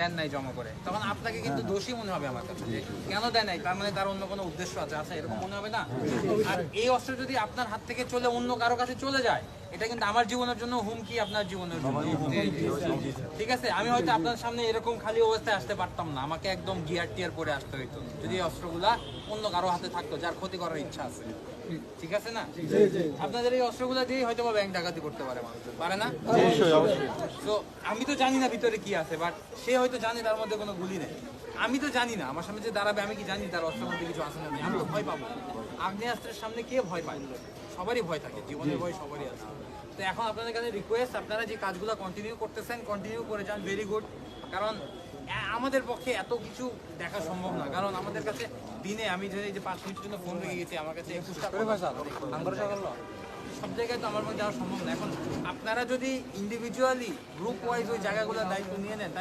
দেন নাই জমা করে, তখন আপনাকে কিন্তু দোষী মনে হবে আমার কাছে, যে কেন দেয় নাই, তার মানে তার অন্য কোনো উদ্দেশ্য আছে, এরকম মনে হবে না? আর এই অস্ত্র যদি আপনার হাত থেকে চলে অন্য কারো কাছে চলে যায়, এটা কিন্তু আমার জীবনের জন্য হুমকি, আপনার জীবনের জন্য হুমকি। ঠিক আছে, আমি হয়তো আপনার সামনে এরকম খালি অবস্থায় আসতে পারতাম না, আমাকে একদম গিয়ার টিয়ার পরে আসতে হইতো যদি এই অস্ত্রগুলা অন্য কারো হাতে থাকতো যার ক্ষতি করার ইচ্ছা আছে। ঠিক আছে না? আপনাদের এই অস্ত্রগুলা দিয়ে হয়তো বা ব্যাংক ডাকাতি করতে পারে মানুষ, পারে না? তো আমি তো জানি না ভিতরে কি আছে, বাট সে হয়তো জানে তার মধ্যে কোনো গুলি নেই। আমি তো জানি না, আমার সামনে যে দাঁড়াবে আমি কি জানি তার অস্ত্রের মধ্যে কিছু আছে না? আমি তো ভয় পাবো। আগ্নেয়াস্ত্রের সামনে কে ভয় পায়? সবারই ভয় থাকে, জীবনের ভয় সবারই আছে। তো এখন আপনাদের কাছে রিকোয়েস্ট, আপনারা যে কাজগুলো কন্টিনিউ করতেছেন, কন্টিনিউ করে যান, ভেরি গুড। কারণ আমাদের পক্ষে এত কিছু দেখা সম্ভব না, কারণ আমাদের কাছে দিনে আমি যে 5 মিনিটের জন্য ফোন রেখে গেছি, আমার কাছে 21টা সব জায়গায় তো আমার মধ্যে যাওয়া সম্ভব না। এখন আপনারা যদি ইন্ডিভিজুয়ালি গ্রুপ ওয়াইজ ওই জায়গাগুলোর দায়িত্ব নিয়ে নেন,